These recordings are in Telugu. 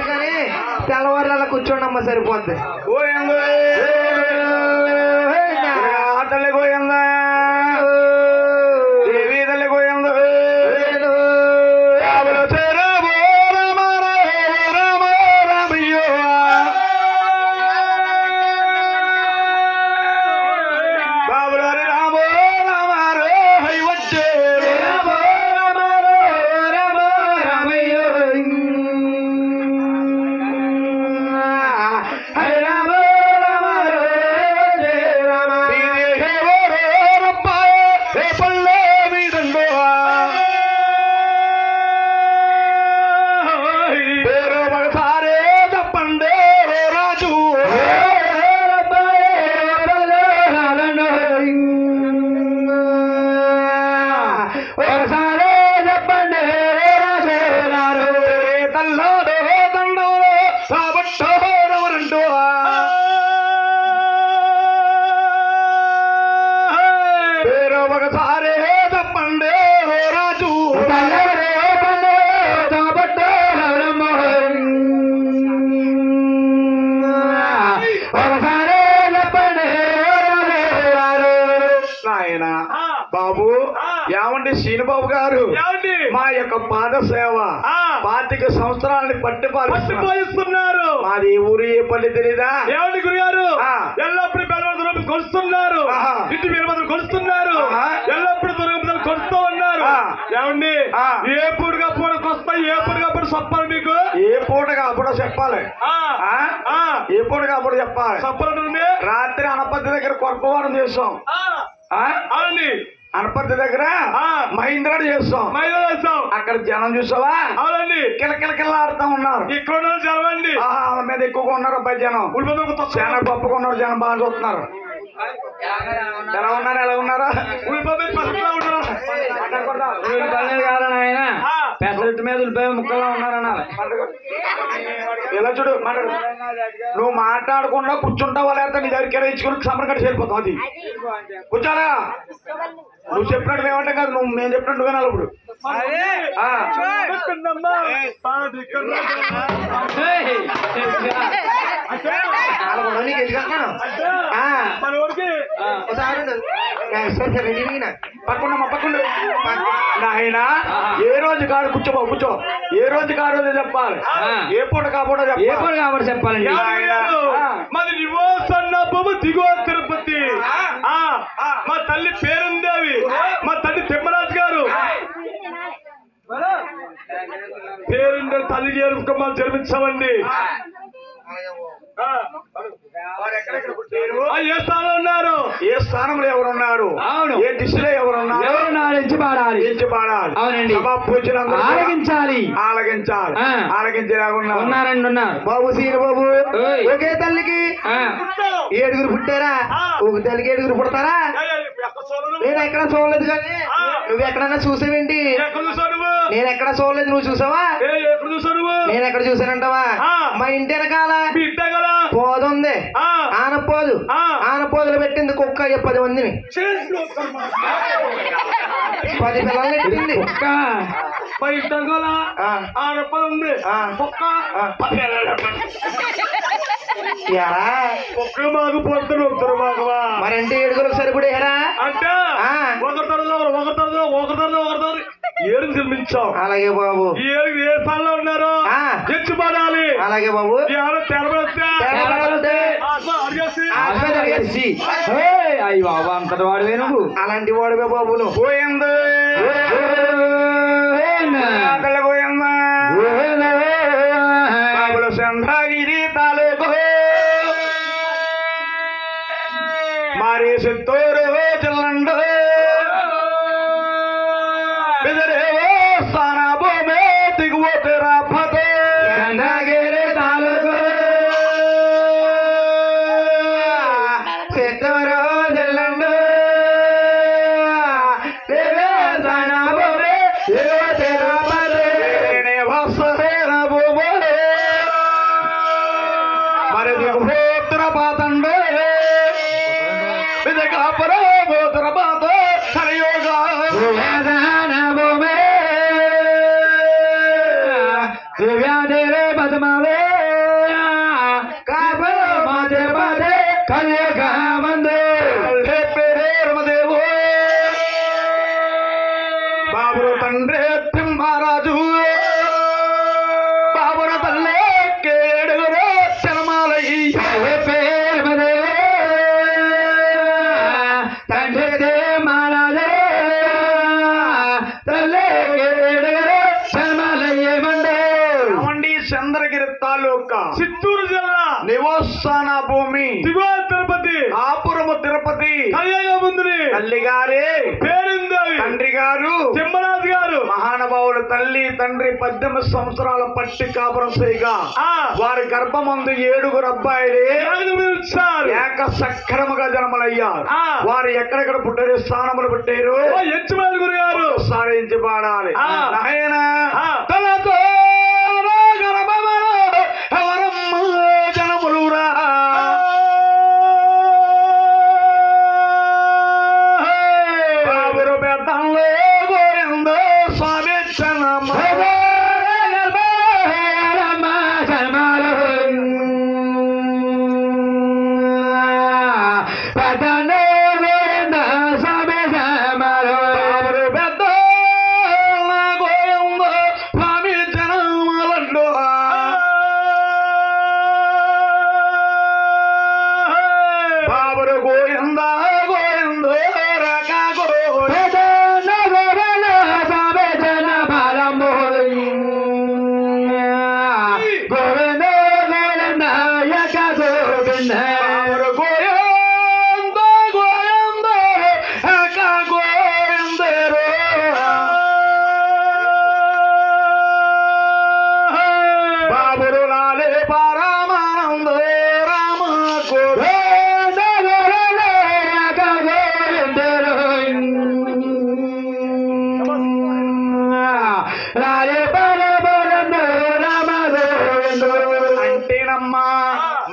కానీ తెల్లవారులా కూర్చోండి అమ్మ సరిపోద్ది. తల్లి గోయిందా దేవి తల్లి గోయిందా బాబు ఏమండి శ్రీనుబాబు గారు మా యొక్క పాద సేవ 25 సంవత్సరాలని పట్టుపాలిస్తున్నారు. మాది ఏ ఊరు ఏ పల్లి తెలీదా ఏమండి గురుగారు? ఎల్లప్పుడు బెల్లమందరూ కొలుస్తున్నారు, ఇంటి మీరు మాత్రం కొలుస్తున్నారు, ఎల్లప్పుడు దొరకలు కొలుస్తూ ఉన్నారు. ఏమండి ఏ పూటగా పూటకొస్తాయి, ఏ పూటగా పూట చెప్పాలి మీకు? ఏ పూటగా అప్పుడు చెప్పాలి, ఏ పూటగా అప్పుడు చెప్పాలి. చెప్పాలంటే రాత్రి అనపత్తి దగ్గర కొరకవారం చేస్తాం. అవునండి, అనపత్తి దగ్గర మహేంద్రాడు చేస్తాం. అక్కడ జనం చూసావా? అవునండి, కిలకిల ఆడుతా ఉన్నారు. ఇక్కడ జనం అండి వాళ్ళ మీద ఎక్కువగా ఉన్నారు. అబ్బాయి జనం చాలా గొప్పగా ఉన్నారు. జనం బాగా చూస్తున్నారు. ఎలా ఉన్నారు? ఎలా ఉన్నారా? ఆయన పెసరట్టు మీద ఉల్లిపాయ ముక్కలా ఉన్నారన్నారు. ఎలా చూడు మాట్లాడు. నువ్వు మాట్లాడకుండా కూర్చుంటావా లేదా నీ దగ్గరికి ఇచ్చుకుని సమరం కట్టి వెళ్ళిపోతావు. అది కూర్చోరా. నువ్వు చెప్పినట్టు ఏమంటే కాదు, నువ్వు మేము చెప్పినట్టుగా నలుపుడు. పక్కకుండా నాయన ఏ రోజు కాదు కూర్చోబో కూర్చో. ఏ రోజు కాదు చెప్పాలి, ఏ పూట కాపూట చెప్పాలండి. మాది నివోసన్నబ్బు దిగువ తిరుపతి. మా తల్లి పేరుంది అవి. మా తల్లి తిమ్మరాజు గారు పేరుండే తల్లి చేరుకోమని జరిపించామండి. ఏ స్థానంలో ఉన్నారు? ఏ స్థానంలో ఎవరున్నారు? అవును, ఏ దిశలో ఎవరున్నారు? ఎంచి పాడాలి, ఎంచి పాడాలి. అవునండి, ఆలగించాలి, ఆలగించాలి. ఆలగించేలాగా ఉన్నారండి. ఉన్నారు బాబు సీని బాబు. ఒకే తల్లికి 7 పుట్టారా? ఒక తల్లికి 7 పుడతారా? నేను ఎక్కడ చూడలేదు. కానీ నువ్వు ఎక్కడన్నా చూసావేంటి? నేను ఎక్కడ చూడలేదు. నువ్వు చూసావా? నేను ఎక్కడ చూసానంటావా? మా ఇంటి వెనకాల పోదుంది, ఆనపోదు. ఆనపోదులు పెట్టింది కుక్క 10 మందిని, 10 పిల్లల్ని పెట్టింది కుక్క. ఆనపోదు కుక్క మాకు పొద్దున మాకువా. మరంటే 7 సరిపడేరా అంటే ఒకరి ఏడు నిర్మించాం. అలాగే బాబు. ఈ ఏడు ఏ స్థానంలో ఉన్నారు? తెచ్చిపడాలి. అలాగే బాబు. అయ్యి బాబు, అంతటి వాడివే నువ్వు. అలాంటి వాడివే బాబు నువ్వు. పోయింది బాబుల చంద్రగిరి తాలూకు మారే చిత్తూరు చెల్లండు బెదరేవో స్థాన భూమే దిగువతరా పదే చంద్రగిరి తాలూకు చిత్తూరు చెల్లండు స్థాన భూమే దిగువతరా పదే వస్తేన భూమే మరి దిగువతర పాతండు దివ్యాదేవే పదమాలే కాపే మాదే మాదే కలియక మందే పేరే రమదేవో బాబురు తండ్రి తిమ్మారాజు బాబురు తల్లే కేడుగురు శనమాలయ్య పేరు తండ్రి మారాజే తల్లే కేడుగురు శనమాలయ్య మండే చంద్రగిరి తాలూకా చిత్తూరు జిల్లా నివాసాన భూమి దిగువ తిరుపతి ఆపురము తిరుపతి కళ్యాణముందుని తల్లి గారే పేరుంది తండ్రి గారు తిమ్మరాజు గారు మహానుభావుడు తల్లి తండ్రి 18 సంవత్సరాల పట్టి కాపురం చేయగా వారి గర్భమందు 7 అబ్బాయిలే ఏక సక్రమగా జన్మలయ్యారు వారు ఎక్కడెక్కడ పుట్టారు స్థానములు పెట్టారు ఎచ్చుమాలి గురు గారు సాధించి పాడాలి నాయన తనతో జనములురా బాబురు పెద్దంలో గోవిందో స్వామి జనమ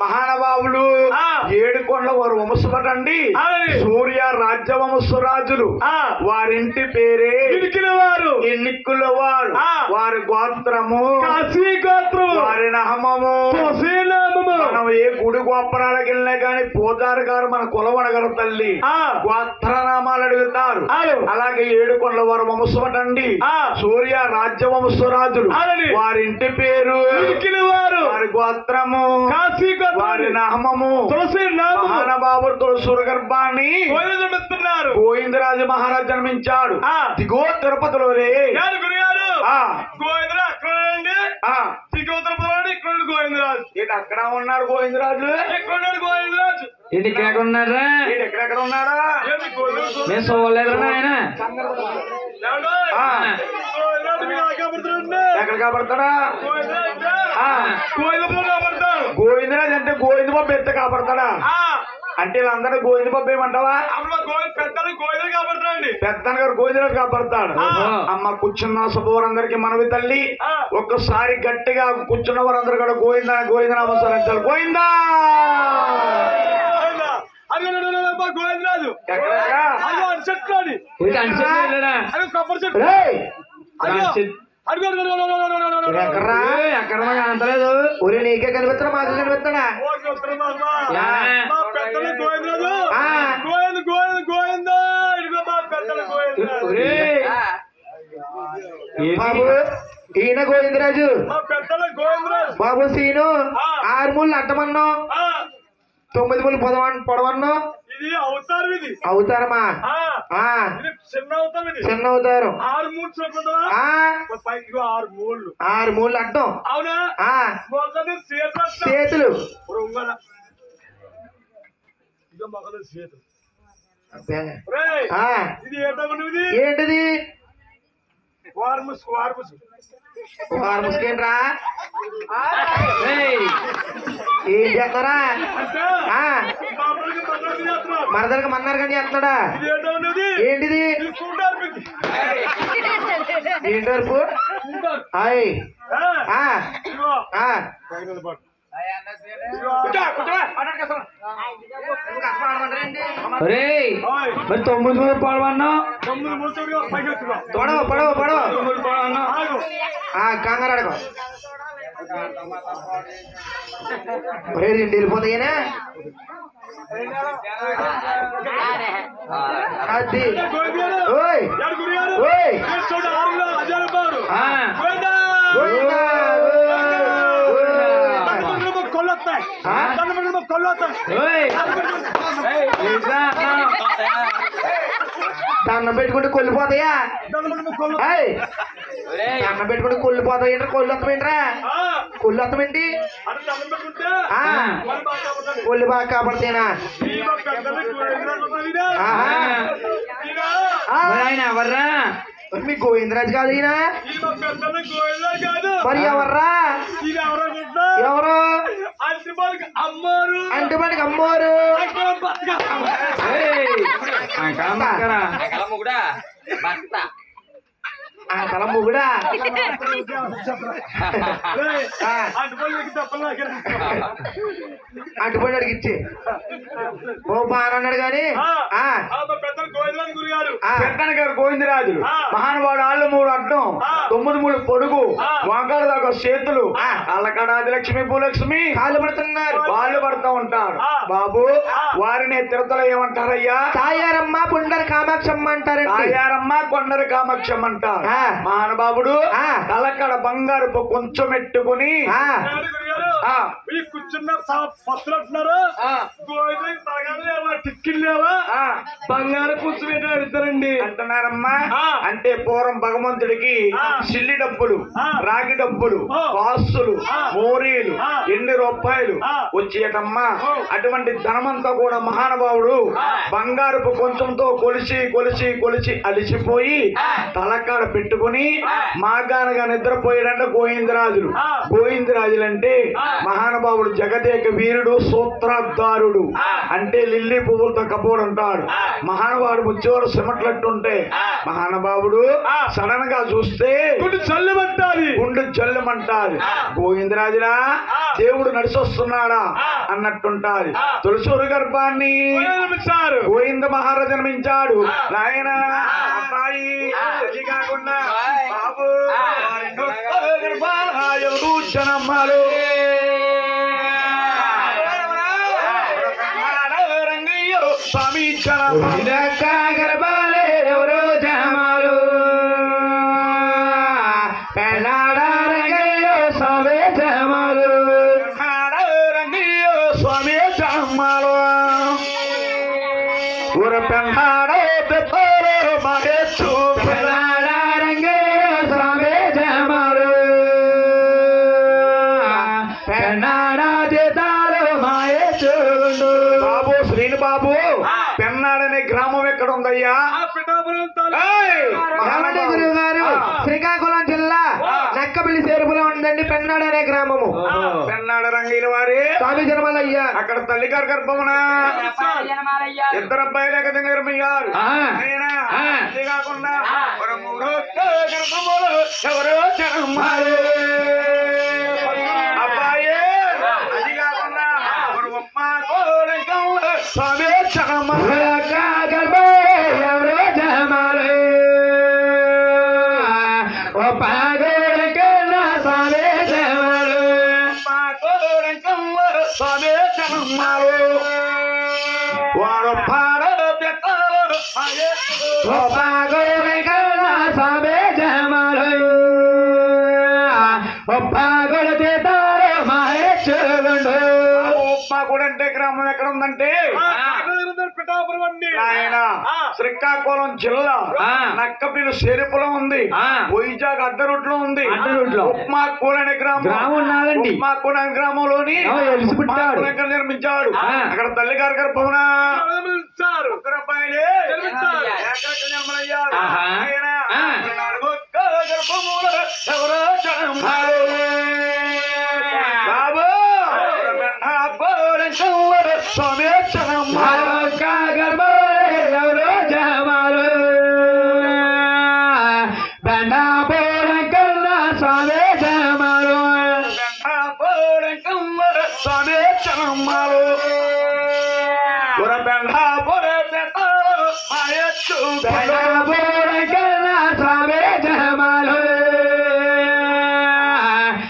మహానుభావులు ఏడుకొండల వారు వంశపటండి సూర్య రాజ్యవంశరాజులు వారింటి పేరే వారు ఎన్నిక్కుల వారు వారి గోత్రము వారి నామము మనం ఏ గుడి గోపురాలకు వెళ్ళినా గాని పూజారి గారు మన కులవడగల తల్లి గోత్రనామాలు అడుగుతారు అలాగే ఏడుకొండల వారు వంశపటండి సూర్య రాజ్యవంశరాజులు వారింటి పేరు వారి గోత్రము వారి నామము మహానుభావుడు తులసూరు గర్భాన్ని గోవిందరాజు మహారాజ్ జన్మించాడు దిగో తిరుపతిలో అక్కడ ఉన్నాడు గోవిందరాజు ఎక్కడ ఉన్నాడా ఎక్కడెక్కడ ఉన్నాడా నేను చూడలేదు ఆయన ఎక్కడ కాపాడతాడా గోవిందరాజు అంటే గోవింద బాబు ఎత్త కాపాడతాడా అంటే వీళ్ళందరూ గోవింద బాబు ఏమంటావా పెద్దన గారు గోవిందరాజు కాపాడతాడు అమ్మ కూర్చున్న శుభవారందరికీ మనవి తల్లి ఒక్కసారి గట్టిగా కూర్చున్న వారందరూ కూడా గోవింద గోవిందనామం సరించాలి గోవిందా గోవిందరాజు ఎక్కడ అంతలేదు ఊరి నీకే కనిపిస్తాడా మాకు కనిపిస్తాడా బాబు ఈయన గోవిందరాజు బాబు సీను 6 మూలు అడ్డమన్నా 9 మూలు పొడవన్నా అవతారమా చిన్న అవతారం 6 మూలు అడ్డం చేతులు ఏంటిది ముసుకేంట్రా ఏం చేస్తారా మరదలకి మన్నారు కానీ చేస్తున్నాడా ఏంటిది ఏంటి వరకు మరి 9 మూడు పడవన్నా పడవ కంగారు అడగ రెండు వెళ్ళిపోతాయినా అది ఓయ్ ఓయ్ దండం పెట్టుకుంటే కొల్లిపోతాయా దండం పెట్టుకుంటే కొల్లిపోతాయి కొల్లు వస్తామేంట్రా కొల్లు వస్తామేంటి కొల్లు బాగా కాపాడుతాయినా ఆయన ఎవర్రా మీ గోవిందరాజు కాదు ఈయన మరి ఎవర్రా ఎవరు అంటుబాటికి అమ్మోరు తల ముగుడా అటుపడి అడిగిచ్చి ఓ బాగా అన్నాడు కానీ పెద్దన గారు గోవిందరాజులు మహానుభావుడు ఆళ్ళు 3 అడ్డం 9 పొడుగు వంకాడ దాకా చేతులు అల్లకాడ ఆదిలక్ష్మి భూలక్ష్మి కాళ్ళు పడుతున్నారు వాళ్ళు పడుతూ ఉంటారు బాబు వారిని తిరుతలో ఏమంటారయ్యా తాయారమ్మ పుండర కామాక్షమ్మ అంటారండి తాయారమ్మ కొండర కామాక్షమ్మ అంటారు మహానుభావుడు తలకడ బంగారు కొంచెం పెట్టుకుని కూర్చున్నారు పత్రులుంటున్నారు టిక్కిలేవా బంగారు కూర్చుని ఇద్దరండి అంటున్నారమ్మా అంటే పూర్వం భగవంతుడికి సిల్లి డబ్బులు రాగి డబ్బులు కాసులు మోరీలు ఎన్ని రూపాయలు వచ్చేటమ్మా అటువంటి ధనమంతా కూడా మహానుభావుడు బంగారపు కొంచెంతో కొలిచి కొలిచి కొలిచి అలిసిపోయి తలకాడ పెట్టుకుని మాగానగా నిద్రపోయాడంట గోవిందరాజులు గోవిందరాజులు అంటే మహానుభావుడు జగదేక వీరుడు సూత్రధారుడు అంటే లిల్లీ పువ్వులతో కపోడు ఉంటాడు మహానుభావుడు ముచ్చేవారు సిమట్లట్టుంటే మహానుభావుడు సడన్ గా చూస్తే గుండు జల్లుమంటాది గోవిందరాజులా దేవుడు నడిచొస్తున్నాడా అన్నట్టుంటాది తులసూరు గర్భాన్ని గోవింద మహారాజు జన్మించాడు నాయన అబ్బాయి అది కాకుండా బాబు జనమ్మాలు స్వామి గర్భాలే ఎవరో జమాలు పెళ్ళాడో స్వామి జమాలు స్వామి జమ్మాలు ఊర పెళ్ళాడో పెద్దలు మహేష్ పెళ్ళాడంగే స్వామి జమాలు పెన్నాడా చేతారు మాయేచుండు బాబు శ్రీని బాబు పెన్నాడనే గ్రామం ఎక్కడ ఉందయ్యా గురువు గారు శ్రీకాకుళం జిల్లా నక్కపల్లి చేరుపులో ఉందండి పెన్నాడు అనే గ్రామము పెన్నాడ రంగీల వారి స్వామి జనమలయ్య అక్కడ తల్లిగారు గర్భమున ఇద్దరు అబ్బాయిలు ఎక్కదయ్యారు కాకుండా ఎవరో జనమ్మారు అబ్బాయి అది కాకుండా స్వామి ఎవరో జమాలు ఓ పాగోడకన్నా స్వామి జమాలు స్వామి జనమ్మారు వారు పాడ ఓ పాగోడకన్నా స్వామి జమాలు ఓ పాగోడ చేతారు మహేశ్వరుడు ఉప్మా కూడా అంటే గ్రామం ఎక్కడ ఉందంటే ఆయన శ్రీకాకుళం జిల్లా నక్కపిల్లి చెరుపులో ఉంది వైజాగ్ అడ్డరుట్లో ఉంది ఉప్మా కూడ అనే గ్రామం ఉన్నదండి ఉప్మా కూడ అనే గ్రామంలోని నిర్మించాడు అక్కడ తల్లిగారి గర్భమున బాబు స్వామి ఎవరో జమాలు దండాపోరకన్నా స్వామి జమాలు స్వామి చనమ్మాలు దండాపోరకన్నా స్వామి జమాలు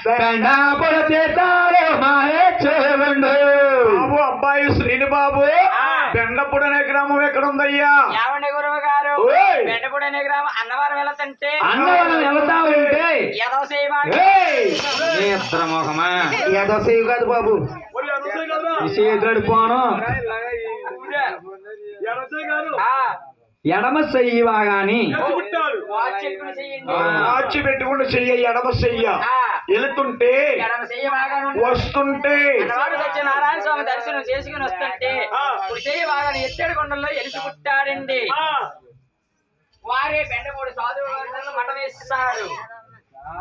పెండాపుర చేతారు మహేశ్వరుడు. బాబు అబ్బాయి శ్రీనిబాబు బెండపుడు అనే గ్రామం ఎక్కడ ఉందయ్యా? ఏమండి గురువు గారు ఓయ్! బెండపూడి అనే గ్రామం అన్నవరం వెళ్తుంటే అన్నవరం వెళ్తా ఉంటే ఏదో చేయబాడు నేత్రమోహమా ఏదో సేవ్ కాదు బాబు, మరి ఎర్రసే కదరా? చేతుడు పోను ఎర్రసే కాదు. ఎడమ చెయ్యివా గాని ఎత్తి పుట్టాడు. వాచ్ చెక్కుని చెయ్యండి మార్చి పెట్టుకుంటూ చెయ్య ఎడమ చెయ్య వెళుతుంటే ఎడమ చెయ్యి బాగా వస్తుంటే అన్నవాడు సత్యనారాయణ స్వామి దర్శనం చేసుకుని వస్తుంటే ఇప్పుడు చెయ్యి బాగా ఎత్తేడు కొండల్లో ఎలిసి పుట్టాడండి. ఆ, వారే బెండపూడి సాధువు గారు మఠం వేస్తాడు. ఆ.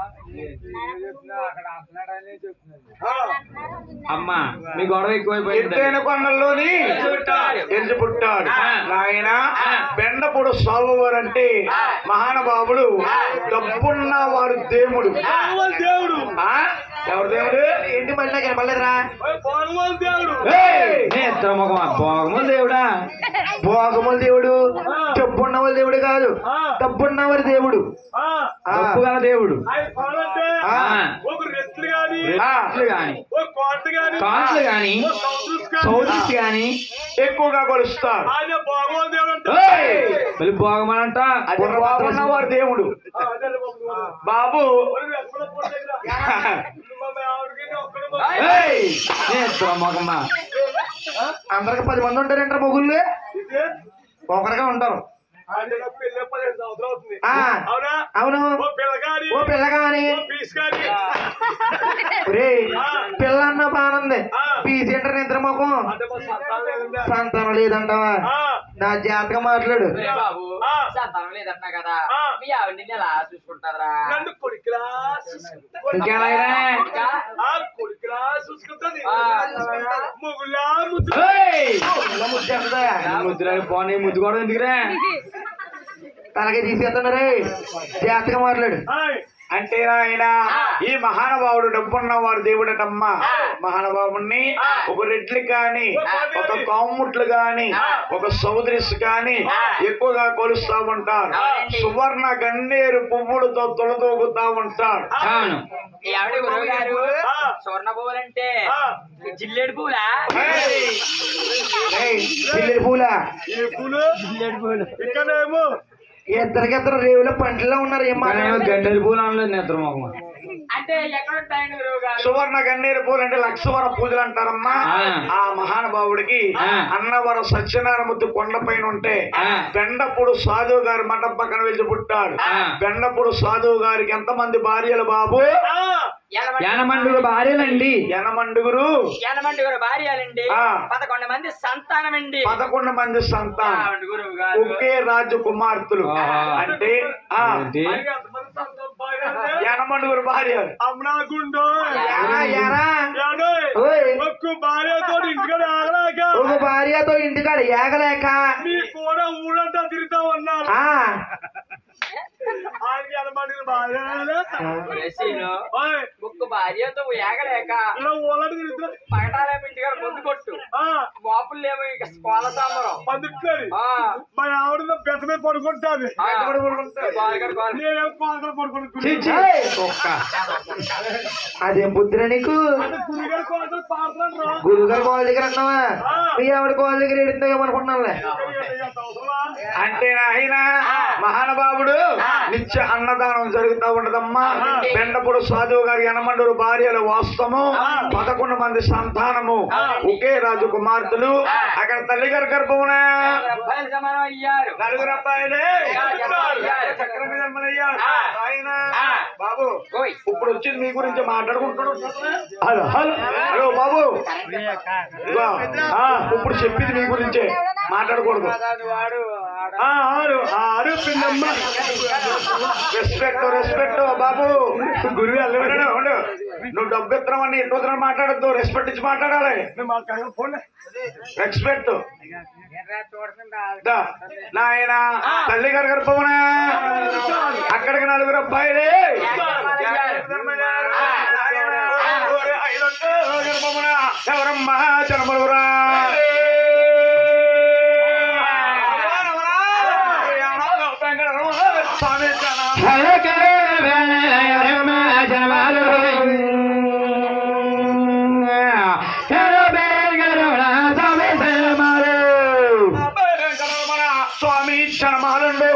అమ్మా మీ గొడవ ఎక్కువైపోయింది. ఎత్తైన కొండల్లోని ఎరిసి పుట్టాడు. నాయన బెండపుడు స్వామివారు అంటే మహానుభావుడు, డబ్బున్న వారు దేవుడు. భగవాన్ దేవుడు. ఆ? ఎవరు దేవుడు? ఏంటి మళ్ళీ నాకు కనపడలేదురా? ఓయ్ భగవాన్ దేవుడు. నేత్రమోహమా భోగములు దేవుడా? భోగముల దేవుడు, డబ్బున్న వాళ్ళ దేవుడు కాదు, డబ్బున్నవారి దేవుడు, ఆ, డబ్బు గల దేవుడు. ఆయన కావాలంటే ఆ. ఒక రెట్లు గాని రెట్లు గాని ఒక కోట గాని కాంట్లు గాని ఒక సౌదృస్ గాని సౌదృష్టి గాని ఎక్కువగా కొలుస్తారు. ఆయన భగవాన్ దేవుడు అంటే మళ్ళీ భోగమనంట అది బాగున్న వారు దేవుడు. ఆ, అదే బాబు. బాబు మరి ఎక్కడ పోతే మమ్మల్ని ఆవిడకి ఒక్కడు నేత్రమోహమా అందరికి 10 మంది ఉంటారంటారు మొగుళ్ళు, ఇదే ఒకరిగా ఉంటారు. ఆయన పెళ్ళి 15 సంవత్సరాలు అవుతుంది. ఆ. అవునా? అవును. ఓ పిల్లగాని ఓ పిల్లగాని ఓ పీస్ గాని పిల్లన్న బాగుంది, ఆ. పీసెంటర్ నిద్రమోకం అంటే మా సంతానం లేదండి. సంతానం లేదంటావా? ఆ. నా జాతకం మాట్లాడు. ఒరే బాబు ఆ. సంతానం లేదన్నా కదా ఆ. మీ ఆవిడ్ని ఎలా చూసుకుంటారా? నన్ను కొడుకులా చూసుకుంటా. ఇంకెలాగైనా ఆ కొడుకులా చూసుకుంటుంది. ఆ. మొగుళ్ళా ముద్దు. ముద్దురాని పోనీ ముద్దు కూడా ఎందుకురా? తలకి తీసేస్తున్నారే, జాతకం మాట్లాడు. హాయ్. అంటే ఆయన ఈ మహానుభావుడు డబ్బున్న వారు దేవుడటమ్మా. మహానుభావుణ్ణి ఒక రెడ్లు కాని, ఒక కాముట్లు గాని, ఒక సౌదరిస్ కాని ఎక్కువగా కొలుస్తా ఉంటారు. సువర్ణ గన్నేరు పువ్వులతో తొలదూగుతా ఉంటాడు. అవును. ఈ ఆవిడ గురువు గారు స్వర్ణ పువ్వులంటే జిల్లేడు పువ్వులా? పిల్లడి పూల ఈ పూలు ఇక్కడేమో ఇద్దరికిద్దరు రేవుల పంటల్లో ఉన్నారు. ఏం గంటల పూలు అనలేదు నిద్రమోహం. అంటే ఎక్కడ ఉంటాయండి గురువు గారు? సువర్ణ గన్నేరు పూలు అంటే లక్షవర పూజలు అంటారమ్మా. ఆ మహానుభావుడికి అన్నవరం సత్యనారాయణమూర్తి కొండపైన ఉంటే బెండపుడు సాధువు గారి మఠం పక్కన వెళ్ళి పుట్టాడు. బెండపుడు సాధువు గారికి ఎంతమంది భార్యలు బాబు? యానమండుగురు భార్యలండి. యనమండుగురు యనమండుగురు భార్యలండి, 11 మంది సంతానమండి. 11 మంది సంతానం, ఆవిడ గురువు గారు ఒకే రాజు కుమార్తెలు. అంటే ఏంటి? ఎంతమంది సంతానం భార్య అంటే యనమండుగురు భార్య. అమ్నాగుండో యారా? ఓయ్. ఒక్క భార్యతో ఇంటికాడ ఆగలేక ఒక భార్యతో ఇంటికాడ ఏగలేక నీ కూడా ఊరంతా తిరుగుతా ఉన్నారు. ఆ ఆయనకి ఎనమంది భార్య ఒరే సీను, ఓయ్, ఒక్క భార్యతో ఏగలేక ఇలా ఊళ్ళంతా తిరుగుతారు. పగటాలే ఇంటికాడ ముందు కొట్టు, మాపులేమో ఇక స్కోల సాంబరం. పందుకుతుంది ఆ, మా ఆవిడ బెట్ట మీద పడుకుంటాది. ఆ, బాగా గోల. నేనేం పాకలు పడుకుంటున్నాను. ఏయ్, కుక్క. అదేం బుద్ధిరా నీకు? గురిగారి కోసం పాడుతున్నాను రా. గురుగారు కాల్ దగ్గర అన్నావా? మీ ఆవిడ కాల్ దగ్గర ఎడుతున్నాయేమనుకున్నానులే. అంటే ఆయన మహానుభావుడు నిత్య అన్నదానం జరుగుతూ ఉండదమ్మా. బెండపుడు సాధువు గారి యనమండూరు భార్యలు వాస్తవము, 11 మంది సంతానము, ఒకే రాజు కుమార్తెలు. అక్కడ తల్లిగారి గర్భమున అబ్బాయిలు సమానం అయ్యారు. 4 అబ్బాయిలే చక్రం జన్మలయ్యారు. ఆయన బాబు ఓయ్. ఇప్పుడు వచ్చింది మీ గురించి మాట్లాడుకుంటున్నాడు. హలో హలో హలో బాబు, ఇదిగో, ఇప్పుడు చెప్పింది మీ గురించే, మాట్లాడకూడదు. ఆరు పిన్నమ్మ, రెస్పెక్ట్ బాబు. గురువు అల్లవాడు ఉండు. నువ్వు డబ్బు ఇస్తున్నామని ఎటు మాట్లాడద్దు, రెస్పెక్ట్ ఇచ్చి మాట్లాడాలి. రెస్పెక్ట్. నాయన తల్లి గారి గర్భమున అక్కడికి 4 అబ్బాయిలే గర్భమున ఎవరమ్మా జనములురా. స్వామి క్షణమాలుండు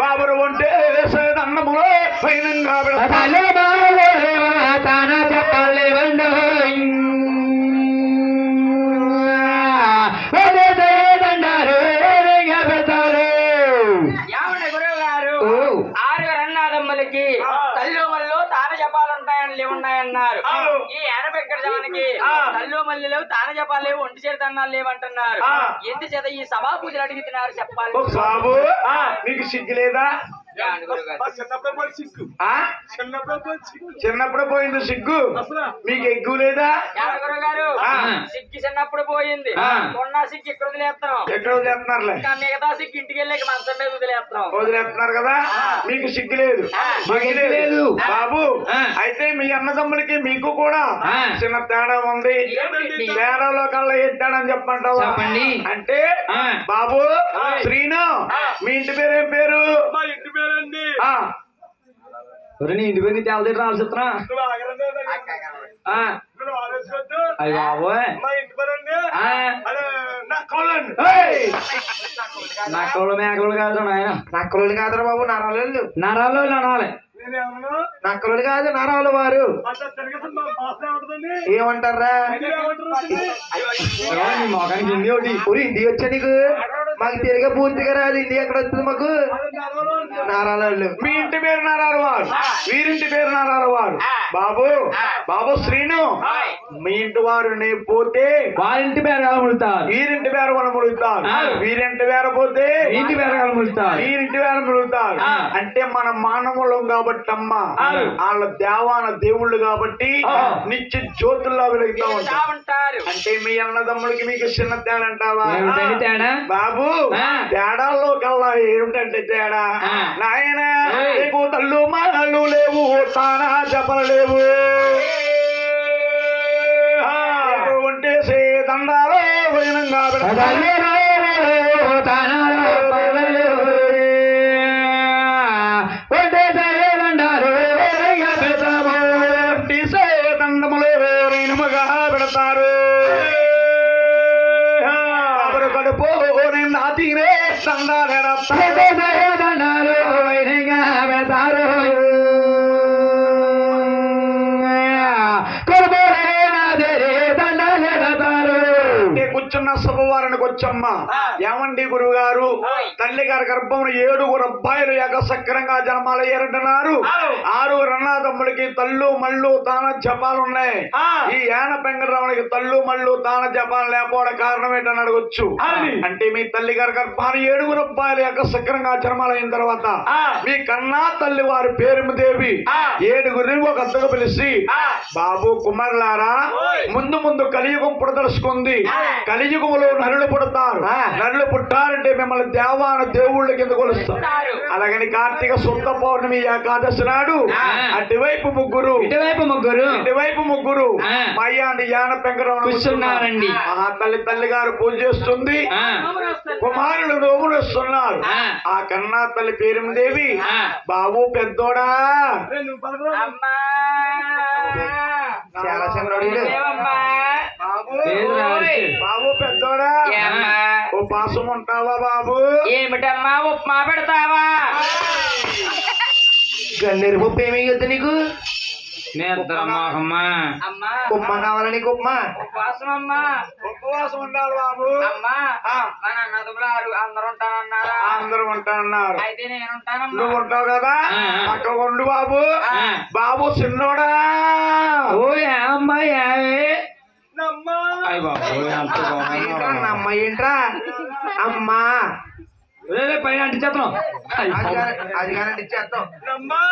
బాబురు ఉంటే అన్నములో పైనంగా తానా చెప్పలేవండు తల్లుమల్లు తాన జపాలుంటాయని ఉన్నాయన్నారు. ఈ ఏనపెక్కడ జవానికి తల్లుమల్లి లేవు, తాన జపాలు లేవు, ఒంటి చేతి అన్నాలు లేవంటున్నారు. ఎందు చేత ఈ సభా పూజలు అడుగుతున్నారు చెప్పాలి. బాబు మీకు సిగ్గు లేదా? చిన్నప్పుడు పోయింది సిగ్గు, మీకు ఎగ్గు లేదా? గురుగారు సిగ్గు చిన్నప్పుడు పోయింది, ఉన్న సిగ్గు ఇక్కడ వదిలేస్తున్నాం. ఎక్కడ వదిలేస్తున్నారులే? మిగతా సిగ్గు ఇంటికి వెళ్ళి మంచం మీద వదిలేస్తున్నారు కదా, మీకు సిగ్గు లేదు. లేదు బాబు. అయితే మీ అన్నదమ్ములకి మీకు కూడా చిన్న తేడా ఉంది. తేడాలో కల్లా ఏ తేడా అని చెప్పంటావా? అంటే బాబు శ్రీను, మీ ఇంటి పేరు ఏం పేరు? మా ఇంటి పేరండి నీ ఇంటి పేరు తేలదేటి రాల్సిస్తున్నా అయ్యి బాబోయ్. మా ఇంటి పేరండి నక్కలు మేకలు కాదు నాయన. నక్కలు కాదురా బాబు, నరాలు. నరాలు అనాలి. నక్కలు కాదు, నరాలు వారు. ఏమంటారా? నీ మొఖానికి హిందీ ఒకటి. ఊరి హిందీ వచ్చా నీకు? మాకు తిరిగే పూర్తిగా రాదు. హిందీ ఎక్కడ వస్తుంది మాకు? నారాలు. మీ ఇంటి పేరు నారాలు వారు, వీరింటి పేరు నారాలు వారు. బాబు బాబు శ్రీను, మీ ఇంటి వారు పోతే వారింటి పేరు ముడుతారు, వీరింటి పేరు మనం ముడుతారు. వీరింటి పేరు పోతే ఇంటి పేరు ముడుతారు, వీరింటి పేరు ముడుతారు. అంటే మన మానవులం కాబట్టి అమ్మ, వాళ్ళ దేవాన దేవుళ్ళు కాబట్టి నిత్య జ్యోతుల్లో వెలుగుతూ ఉంటారు. అంటే మీ అన్నదమ్ములకి మీకు చిన్న తేడా అంటావా? బాబు తేడాల్లో కల్లా ఏమిటంటే తేడా నాయన, నీకు తల్లు మాలు లేవు, తానా చెప్పలు లేవు. ఉంటే దండాలో వైనంగా దండములు రేణుమగా పెడతారు. ఎవరు కడుపు నాతిరే దండాలు వైనంగా పెడతారు. కూర్చున్న శుభవారానికి వచ్చమ్మ. ఏమండి గురువు గారు, తల్లి గారి గర్భంలో 7 అబ్బాయిలు ఏకసక్రంగా జన్మాలయ్యారంటున్నారు. 6 అన్నదమ్ములకి తల్లు మళ్ళు తాన జపాలున్నాయి. ఈ ఏన పెంగరావునికి తల్లు మళ్ళు తాన జపాలు లేకపోవడం కారణం ఏంటని అడగొచ్చు. అంటే మీ తల్లి గారి గర్భాన్ని 7 అబ్బాయిలు ఏకసక్రంగా జన్మాలైన తర్వాత మీ కన్నా తల్లి వారి పేరు దేవి 7 ఒక అద్దకు పిలిచి, బాబు కుమారులారా, ముందు ముందు కలియుగం పుడదలుచుకుంది. కలియుగంలో నరులు పుడతారు. నరులు పుట్టారంటే మిమ్మల్ని దేవాన దేవుళ్ళ కింద కొలుస్తారు. అలాగని కార్తీక శుద్ధ పౌర్ణమి ఏకాదశి నాడు అటువైపు ముగ్గురు, ఇటువైపు ముగ్గురు మయ్యాండి యాన పెంకరం కూర్చున్నారండి. ఆ తల్లి గారు పూజ చేస్తుంది, కుమారుడు నోములు వస్తున్నారు. ఆ కన్నా తల్లి పేరుదేవి, బాబు పెద్దోడా, చాలా చిన్నోడు. బాబు పెద్దోడా, ఉపాసం ఉంటావా బాబు? ఏమిటమ్మా ఉప్మా పెడతావా? గన్నేరు పప్పు ఏమి వద్దు నీకు? అమ్మా ఉప్మా కావాలా నీకు? ఉప్మా ఉపవాసం అమ్మా, ఉపవాసం ఉండాలి బాబు. అమ్మా మన అన్నదమ్ములు అందరూ ఉంటానన్నారా? అందరూ ఉంటానన్నారు. అయితే నేను ఉంటానమ్మా. నువ్వు ఉంటావు కదా, పక్క ఉండు బాబు. బాబు చిన్నోడా, ఓ అమ్మాయి అమ్మ ఏంట్రా? అమ్మా పైన అంటించేస్తున్నాం అది కానీ ఇచ్చేస్తాం నమ్మా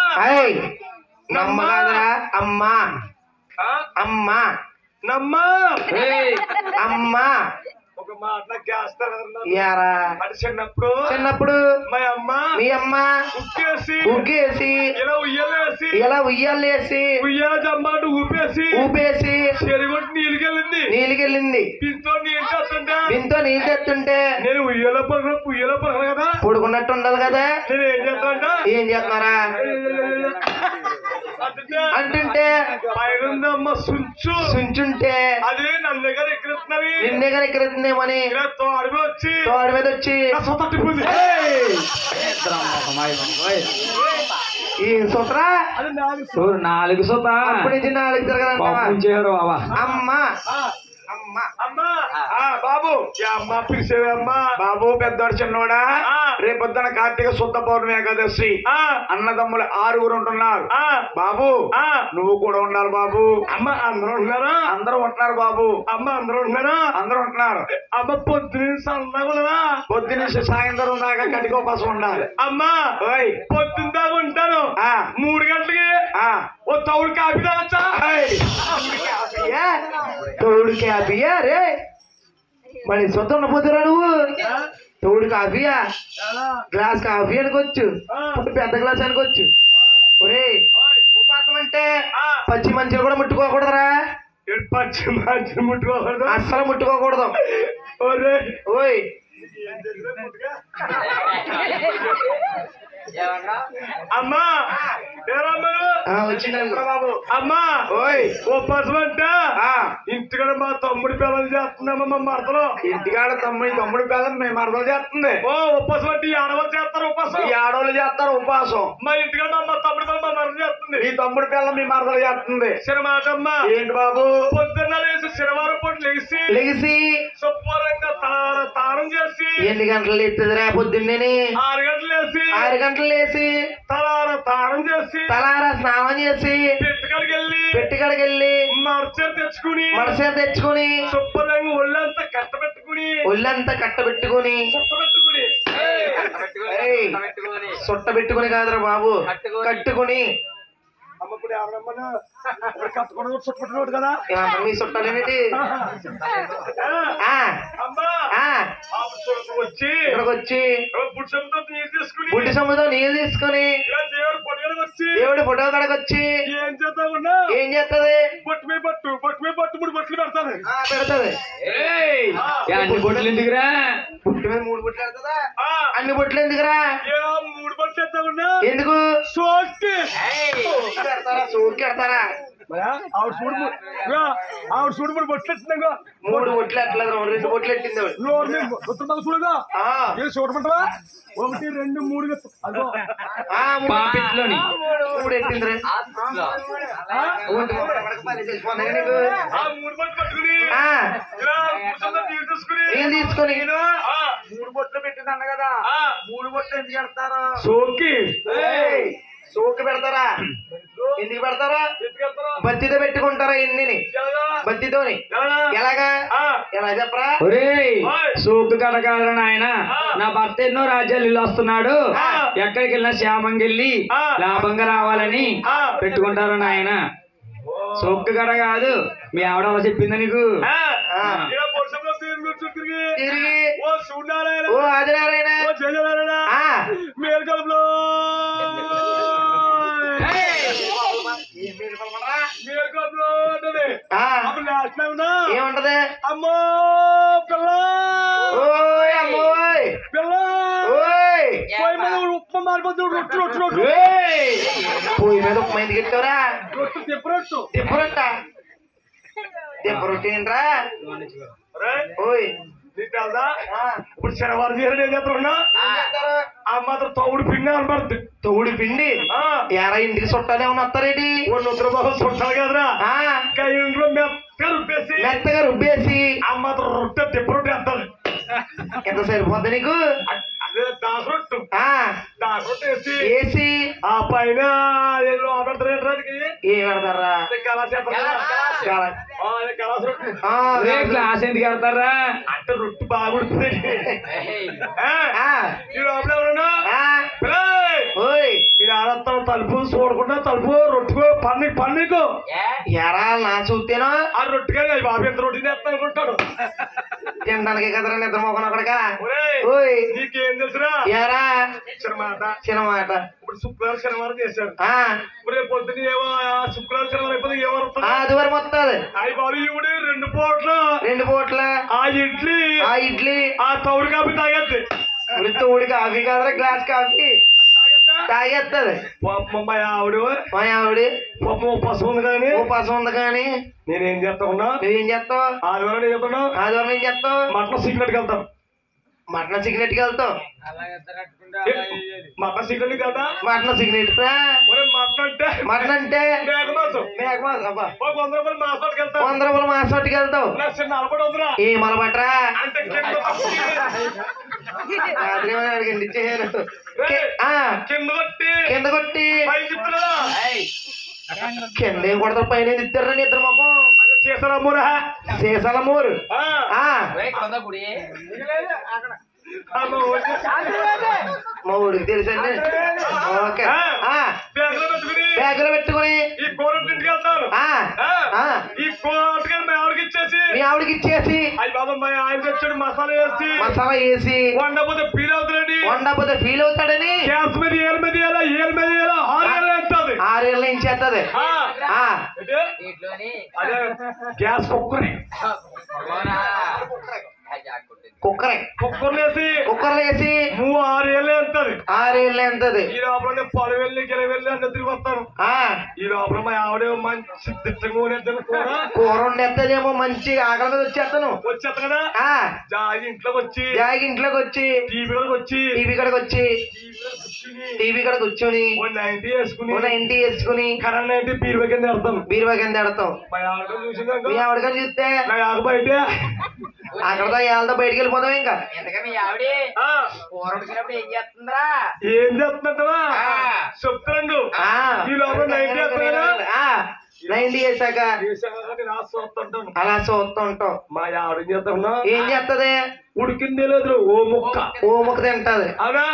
నమ్మ కాదురా అమ్మా అమ్మా నమ్మా అమ్మా ఒక మాట చేస్తారు యారా అది చిన్నప్పుడు చిన్నప్పుడు మా అమ్మ మీ అమ్మ ఉక్కేసి ఉగ్గేసి ఇలా ఉయ్యలేసి ఇలా ఉయ్యాలేసి ఉయ్యాల జమ్మాట ఊపేసి ఊపేసి చెరుగొట్టి నీళ్ళకెళ్ళింది నీళ్ళకెళ్ళింది దీంతో నీళ్ళు తెస్తుంటా దీంతో నీళ్ళు తెస్తుంటే నేను ఉయ్యలో పడను కదా పడుకున్నట్టు ఉండాలి కదా నేను ఏం చేస్తాంట ఏం చేస్తున్నారా అంటుంటే పైరుందమ్మ సుంచు సుంచుంటే అది నన్ను దగ్గర ఎక్కడుతున్నవి నిన్నే కానీ ఎక్కడుతుందేమని ఇలా తోడు వచ్చి తోడు మీద వచ్చి తట్టిపోయింది ఈ సుత్రా అది నాలుగు 4 సూత అప్పటి నుంచి 4 తిరగదంటావా బాబా అమ్మా అమ్మా అమ్మా బాబు అమ్మ పిలిచేవి అమ్మా బాబు పెద్దోడు చిన్నోడా రేపొద్దున కార్తీక శుద్ధ పౌర్ణమి ఏకాదశి అన్నదమ్ములు 6 ఉంటున్నారు బాబు నువ్వు కూడా ఉండాలి బాబు అమ్మ అందరూ ఉంటున్నారా అందరూ ఉంటున్నారు బాబు అమ్మ అందరూ ఉంటున్నారా అందరూ ఉంటున్నారు అమ్మ పొద్దున సన్నగా పొద్దు నుంచి సాయంత్రం దాకా కటికోపాసం ఉండాలి అమ్మా ఓయ్ పొద్దున దాకా ఉంటాను 3 గంటలకి ఓ తౌడు కాపీ తాగచ్చా తోడు కాఫీయా రే మరి సొంత పోతురా నువ్వు తోడు కాఫీయా గ్లాస్ కాఫీ అనుకోవచ్చు పెద్ద గ్లాస్ అనుకోవచ్చు ఒరే ఉపాసం అంటే పచ్చి మంచిలు కూడా ముట్టుకోకూడదురా పచ్చి మంచి ముట్టుకోకూడదు అస్సలు ముట్టుకోకూడదు ఓరే ఓయ్ అమ్మా వచ్చిందండి బాబు అమ్మా ఓయ్ ఉపాసం అంటే ఇంటికాడ మా తమ్ముడి పిల్లలు చేస్తున్నామా మా మరదలు ఇంటికాడ తమ్ముడి పిల్లలు మేము అర్థం చేస్తుంది ఓ ఉపాసం అంటే ఈ ఆడవాళ్ళు చేస్తారు ఉపాసం ఈ ఆడవాళ్ళు చేస్తారు ఉపాసం మా ఇంటికాడ మా తమ్ముడి పిల్లలు మా మరద చేస్తుంది మీ తమ్ముడి పిల్లలు మీ మరదలు చేస్తుంది సినిమాటమ్మా ఏంటి బాబు పొద్దున్న లేచి శనివారం పూట లెగిసి శుభ్రంగా తారం చేసి ఎన్ని గంటలు ఎత్తుదిరా పొద్దున్నే 6 గంటలు వేసి 6 గంటలు లేసి తారం చేసి తలారా స్నానం చేసి పెట్టుకడికి వెళ్ళి మడసే తెచ్చుకుని శుభ్రంగా ఒళ్ళంతా కట్టబెట్టుకుని సుట్ట పెట్టుకుని కాదురా బాబు కట్టుకుని అమ్మప్పుడు ఎవరమ్మా కట్టుకుని చుట్టుకుంటున్నాడు కదా మీ చుట్టాలేమిటి వచ్చి ఇక్కడికి వచ్చి బుడ్డి సొమ్ముతో నీళ్ళు తీసుకుని దేవుడి ఫోటో కాడకి వచ్చి ఏం చేద్దామన్నా ఏం చేస్తది బొట్టు మీద పట్టు 3 బొట్లు పెడతాను పెడతది అన్ని బొట్లు ఎందుకురా పుట్టి మీద 3 బొట్లు పెడతదా అన్ని బొట్లు ఎందుకురా 3 బొట్లు చేద్దామన్నా ఎందుకు సోకి పెడతారా సూర్కి పెడతారా ఆవిడ చూడు 3 బొట్లు ఎట్టిందా 3 బొట్లు ఎట్లేదు 2 బొట్లు ఎట్టింది చూడగా ఏం చూడమంటావా 1 2 3 అదో 3 ఎట్టింది నీకు 3 బొట్లు పట్టుకుని నీళ్ళు తీసుకొని 3 బొట్లు పెట్టిందన్న కదా 3 బొట్లు ఎందుకు పెడతారు సోకి సోకి పెడతారా ఎందుకు పెడతారా బత్తితో పెట్టుకుంటారా ఎన్ని బత్తితోని ఎలాగా ఎలా చెప్పరా సూకు కడగాలని ఆయన నా భర్త ఎన్నో రాజ్యాలు ఇల్లు వస్తున్నాడు ఎక్కడికి వెళ్ళినా క్షేమంగా వెళ్ళి లాభంగా రావాలని పెట్టుకుంటారు ఆయన సూకు కడ కాదు మీ ఆవిడ అలా చెప్పిందా నీకు తిరిగి ఓ ఆదినారాయణ మేలు కలుపులో ఏముంటది అమ్మో పిల్ల అమ్మోయ్ పిల్ల ఉప్మా మారిపోతుంది రొట్టు పొయ్యి మీద ఉప్మా ఎందుకు ఎత్తావురా రొట్టు తిప్పరొట్టు తిప్పరొట్టి ఏంట్రా ఓయ్ ఇప్పుడు శనివారం చేయడం ఏం చేస్తున్నా ఆ మాత్రం తౌడు పిండి అనబడుతుంది తౌడు పిండి ఎరా ఇంటికి చుట్టాలు ఏమన్నా వస్తారేంటి ఉత్తరబాబు చుట్టాలి కదరా ఇంట్లో మెత్తగా రుబ్బేసి ఆ మాత్రం రొట్టె తిప్ప రొట్టె వేస్తారు ఎంత సరిపోద్ది నీకు అదే దాసరొట్టు ఆ దాసరొట్టు వేసి వేసి ఆ పైన ఆపడతారేంటి ఏం పెడతారా గ్లాస్ ఎందుకు వెళ్తారా అంటే రొట్టు బాగుంటుంది ఈ లోపల ఎవరన్నా ఓయ్ మీరు ఆడతాం తలుపు చూడకుండా తలుపు రొట్టుకో పన్నీకు ఎరా నా చూస్తేనో ఆ రొట్టుగా బాబు ఎంత రొట్టి చేస్తా అనుకుంటాడు తినడానికి కదరా నిద్ర మొక్కను అక్కడగా ఒరేయ్, ఓయ్ నీకేం తెలుసురా ఎరా మాట చిన్నమాట ఇప్పుడు శుక్రవారం శనివారం చేశారు ఆ ఇప్పుడు రేపు పొద్దున్న ఏమో శుక్రవారం శనివారం అయిపోతే ఏమవుతుంది ఆదివారం వస్తుంది అయ్యి బాబు ఇవిడు 2 పూటలు 2 పూట్ల ఆ ఇడ్లీ ఆ తౌడు కాపీ తాగేద్ది తోడి కాఫీ కదరా గ్లాస్ కాఫీ తాగేస్తుంది మా ఆవిడ మా ఆవిడ పాపం పసు ఉంది కానీ ఉపాసం ఉంది కానీ నేనేం చేస్తాకున్నా నువ్వేం చేస్తావు ఆదివారం ఏం చేస్తున్నా ఆదివారం ఏం చేస్తావు మటన్ సిగరెట్కి వెళ్తాం మటన్ సిగరెట్కి వెళ్తావు మటన్ సిగరెట్ కదా మటన్ సిగరెట్ మటన్ అంటే మేకమాసం అబ్బా 100 రూపాయలు మాసానికి వెళ్తాం 100 రూపాయలు మాసోటికి వెళ్తావు చిన్న అలపడి వద్దురా ఏ మలబట్రా అంటే అడిగండి ఇచ్చేసాను కింద కొట్టి కింద ఏం కొడతారు పైన ఇద్దరు ఇద్దరు మొక్కం సీసాల మూరు మా ఊడికి తెలుసండి ఓకే బ్యాగులో పెట్టుకుని ఈ కూర ఇంటికి వెళ్తాను ఈ కూర ఆవిడకి ఇచ్చేసి మీ ఆవిడకి ఇచ్చేసి అయ్యి బాబా మా ఆయన తెచ్చాడు మసాలా వేసి వండపోతే ఫీల్ అవుతాడని గ్యాస్ మీద ఏళ్ళ మీద 6 ఏళ్ళు వేస్తుంది 6 ఏళ్ళు ఏం చేస్తుంది అదే గ్యాస్ కుక్కర్ వేసి 6 ఏళ్ళు వేస్తుంది 6 ఏళ్ళు ఎంతది ఈ లోపల పొలం వెళ్ళి గిలవెళ్ళి అన్న తిరిగి వస్తాను ఈ లోపల మా ఆవిడ మంచి దిట్టంగా కూర వండేస్తదేమో మంచి ఆకలి మీద వచ్చేస్తాను వచ్చేస్తా కదా జాగి ఇంట్లోకి వచ్చి టీవీ కడకి కూర్చొని 90 వేసుకుని కరెంట్ అయితే బీరువా కింద ఎడతాం మీ ఆవిడ చూస్తే బయట అక్కడతో ఏళ్ళతో బయటికి వెళ్ళిపోతాం ఇంకా ఏం చేస్తున్నా చెప్తాను ఈ లోపల 90 వేసాక అలా చూస్తూ ఉంటాం మా ఆవిడ చేస్తున్నా ఏం చేస్తది ఉడికిందే లేదు ఓ ముక్క తింటది అవునా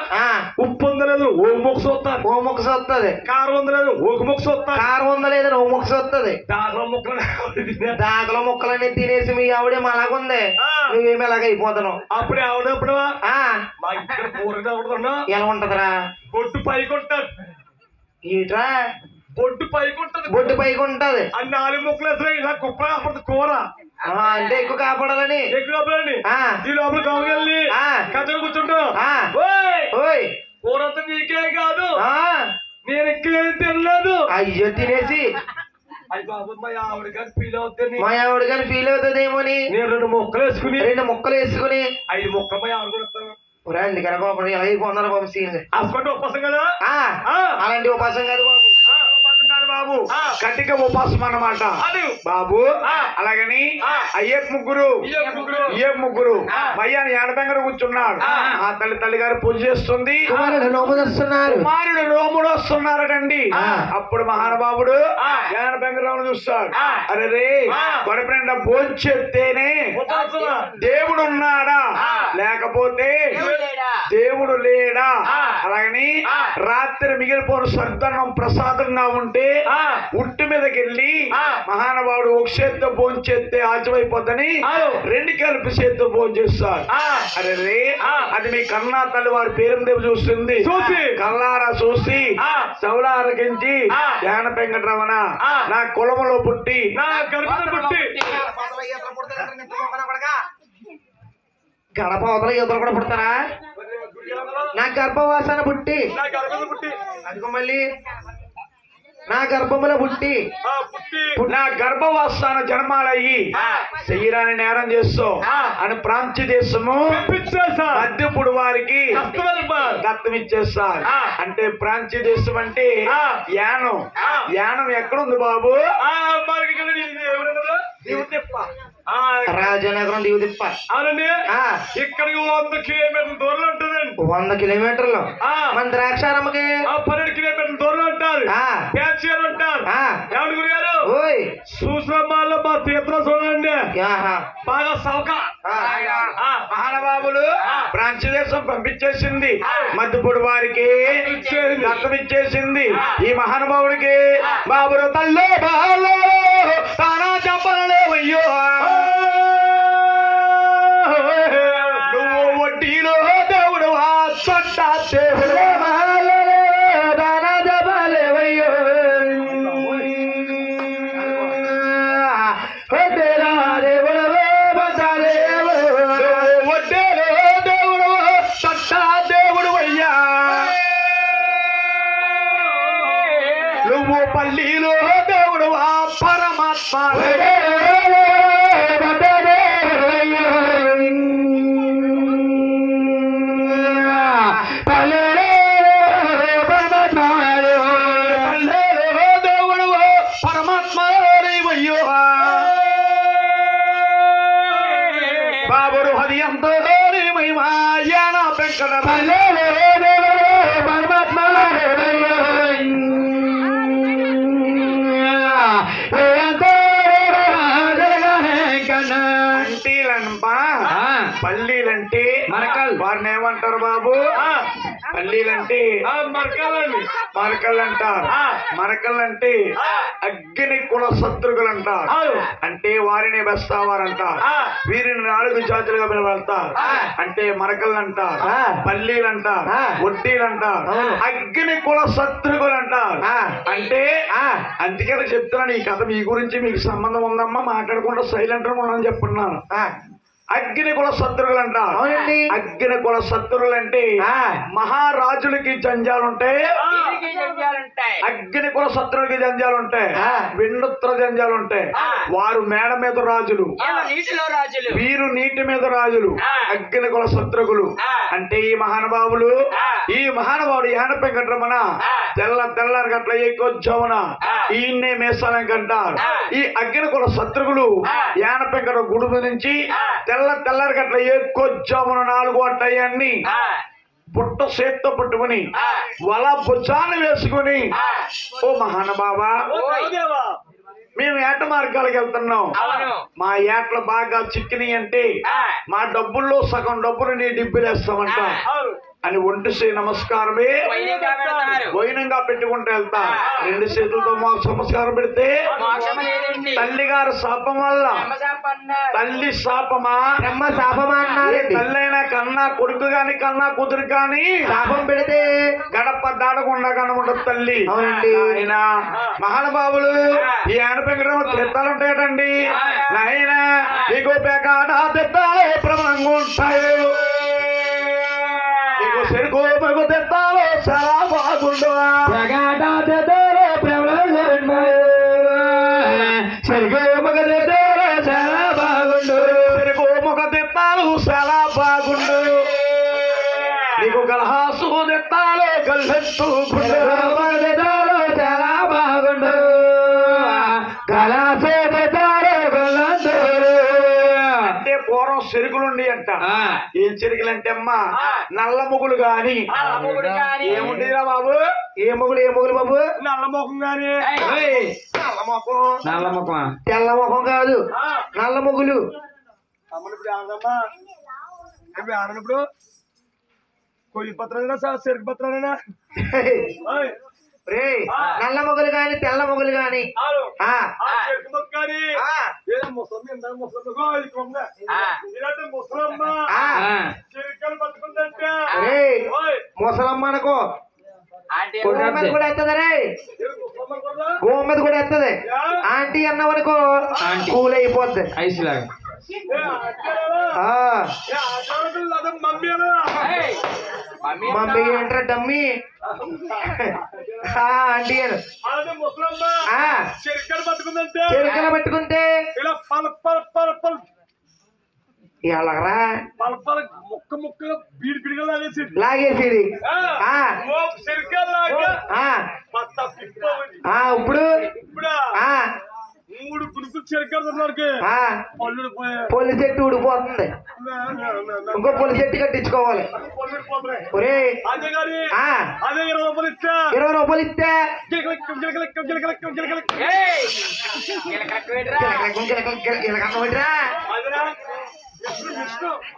ఉప్పు ఉందలేదు ఓ ముక్క చూస్తారు ఓ ముక్క చూస్తుంది కారం ఉందలేదు ఒక ముక్క చూస్తారు కారం ఉందలేదు ఓ ముక్క చూస్తుంది దాకలో ముక్కలన్నీ తినేసి మీ ఆవిడే అలాగుంది నువ్వేమి ఎలాగ అయిపోతున్నావు అప్పుడే ఆవిడప్పుడు మా ఇక్కడ కూర ఎలా ఉంటదిరా బొట్టు పైకి ఉంటాడు ఈట్రా బొట్టు పైకి ఉంటది ఆ 4 ముక్కలు వేసిన ఇలా కుక్క కాకపోతే కూర అంటే ఎక్కువ కాపాడాలని ఈ లోపల కావాలి కథలు కూర్చుంటావు కూర అంతా నీకే కాదు నేను ఎక్కువ తినలేదు అయ్యో తినేసి అది బాబు మా ఆవిడ గారు ఫీల్ అవుతుందేమోని నేను 2 ముక్కలు వేసుకుని 5 ముక్కలు మా ఆవిడ కూడా అందుకని బాబు ఎలా అయిపోతున్నారు బాబు సీన్ హాస్పిటల్ ఉపాసం కదా అలాంటి ఉపాసం కాదు బాబు బాబు కటిక ఉపాసం అన్నమాట బాబు అలాగని అయ్యప్ప ముగ్గురు మయ్యాన్ని ఏడబెంగర కూర్చున్నాడు ఆ తల్లి గారు పూజ చేస్తుంది కుమారుడు నోముడు వస్తున్నారటండి అప్పుడు మహానుభావుడు ఏడబెంగరావును చూస్తాడు అరే రే గొడపనిండా భోంచెత్తేనే దేవుడు ఉన్నాడా లేకపోతే దేవుడు లేడా అలాగని రాత్రి మిగిలిపోయిన సర్దన్నం ప్రసాదంగా ఉంటే ఉట్టు మీదకి వెళ్ళి మహానుభావుడు ఒక చేత్తో భోంచేస్తే ఆచమైపోద్దని 2 కలిపి చేత్తో భోంచేస్తాడు అరే రే అది మీ కన్నా తల్లి వారి పేరుదేవి చూస్తుంది కల్లారా చూసి సౌలారకించి ధ్యాన వెంకటరమణ నా కులములో పుట్టి గడప అవతల యువతలు కూడా పుడతారా నా గర్భవాసన పుట్టి అదిగో మళ్ళీ నా గర్భములో పుట్టి నా గర్భవాసాన జన్మాలయ్యి చెయ్యరాని నేరం చేస్తూ అని ప్రాంతి దేశము మధ్యపుడు వారికి దత్తం ఇచ్చేస్తారు. అంటే ప్రాంతి దేశం అంటే యానం. యానం ఎక్కడుంది బాబు? రాజనగరం దిగుదిప్ప. అవునండి, ఇక్కడికి 100 కిలోమీటర్ల దూరంలో ఉంటుందండి. 100 కిలోమీటర్లు. మన ద్రాక్షారమ్మకి 12 కిలోమీటర్ల దూరంలో ఉంటారు. పేచీలు ఉంటారు. ఎవరి గురిగారు సూశ్రమాల్లో మా తీర్థం చూడండి, బాగా సౌక మహానుభావులు ప్రాంతి దేశం పంపించేసింది, మధ్యపుడు వారికి దత్తం ఇచ్చేసింది. ఈ మహానుభావుడికి బాబురు తల్లో బాలో తానా చెప్పలేవయ్యో, నువ్వు వడ్డీలో దేవుడు చొట్ట దేవుడు నువ్వు పల్లీలో దేవుడు పరమాత్మ దేవుడు పరమాత్మ బాబురు అది ఎంతో మహిమాయాన పెంకట పరమాత్మ పల్లీలంటే వారిని ఏమంటారు బాబు? పల్లీలంటే మరకలు అంటారు. మరకలు అంటే అగ్ని కుల శత్రువులు అంటారు. అంటే వారిని బస్తావారంటారు. వీరిని 4 జాతులుగా పిలవడతారు. అంటే మరకలు అంటారు, పల్లీలు అంటారు, వడ్డీలు అంటారు, అగ్ని కుల శత్రువులు అంటారు. అంటే అందుకని చెప్తున్నాను, ఈ కథ మీ గురించి మీకు సంబంధం ఉందమ్మా, మాట్లాడకుండా సైలెంట్ ఉండని చెప్తున్నాను. అగ్ని కుల శత్రువులు అంటారు. అగ్ని కుల శత్రువులు అంటే మహారాజులకి జంజాలుంటాయి, అగ్ని కుల శత్రువులకి జంజాలుంటాయి, విండుత్ర జంజాలుంటాయి. వారు మేడ మీద రాజులు, వీరు నీటి మీద రాజులు, అగ్ని కుల శత్రువులు. అంటే ఈ మహానుభావులు, ఈ మహానుభావుడు యాన వెంకటరమణ తెల్లారి గట్ల ఎక్కువన ఈయన్నే మేసాలని అంటారు. ఈ అగ్ని కుల శత్రువులు యాన వెంకట గుడుము నుంచి తెల్లారి గట్ల ఎక్కువన 4 గంటలన్నీ పుట్ట చేత్తో పట్టుకుని వల భుజాన్ని వేసుకుని, ఓ మహానుభావా మేము ఏట మార్గాలకు వెళ్తున్నాం, మా ఏట్ల బాగా చిక్కినాయి అంటే మా డబ్బుల్లో సగం డబ్బులు నీ డిబ్బిలేస్తామంట అని ఒంటిసి నమస్కారమే వైనంగా పెట్టుకుంటూ వెళ్తా. 2 చేతులతో మాకు నమస్కారం పెడితే తల్లిగారు శాపం వల్ల, తల్లి శాపమా బ్రహ్మ శాపమా అన్నారు. తల్లైనా కన్నా కొడుకు గాని కన్నా కూతురు కానీ శాపం పెడితే గడప దాడకుండా కనబడదు తల్లి. అవునండి. ఆయన మహానుభావులు ఈ ఆనపెంకటం తీర్థాలు ఉంటాయటండి. నాయన నీకు పేకాట తీర్థాలు ప్రబలంగా ఉంటాయి, నీకు చెరుకు మగు తీర్థాలు చాలా బాగుండు, చెరుకు మగ తీర్థాలు చాలా బాగుండు, చెరుకు మగ తీర్థాలు చాలా బాగుండు, నీకు గల్హాసు తీర్థాలు గల్లెత్తు తీర్థాలు చాలా బాగుండు, గలాసే తీర్థాలు గల్లెత్తు. అంటే పూర్వం చెరుకులుండి అంట. ఏం చెరుకులు అంటే అమ్మా నల్ల మొగులు గాని. ఏముండేదిరా బాబు? ఏ మొగులు బాబు? నల్ల ముఖం గాని. నల్ల ముఖం తెల్ల ముఖం కాదు, నల్ల మొగులు. ఇప్పుడు ఆడనప్పుడు కొయ్యి పత్రాలైనా చెరుకు పత్రాలైనా రే నల్ల మొగులు గాని తెల్ల మొగులు గాని చెరుకు మొక్క కానీ ముసలమ్మ చెరుకలు పట్టుకుందంటే ముసలమ్మ అనుకో కూడా ఎత్తది రే, గోమ మీద కూడా ఎత్తది. ఆంటీ అన్నావనుకో కూల్ అయిపోద్ది ఐస్ లాగా. మమ్మీ ఏంట్రా డమ్మీ? అంటిగాను అదే ముసలమ్మ చెరికలు పట్టుకుందంటే చెరుకలు పట్టుకుంటే ఇలా పల పల పల పల ఎలాగరా పల పల ముక్క ముక్కగా బీడి బిడిగా లాగేసి లాగేసేది చెరికల్లాగా ఇప్పుడు ఇప్పుడు 3 గురుకులు చెరికలు ఉన్నవాడికి పళ్ళు పొల్లి చెట్టు ఊడిపోతుంది ఇంకో పొల్లి చెట్టు కట్టించుకోవాలి ఒరే అదే గారి అదే 20 రూపాయలు ఇస్తా 20 రూపాయలు ఇస్తే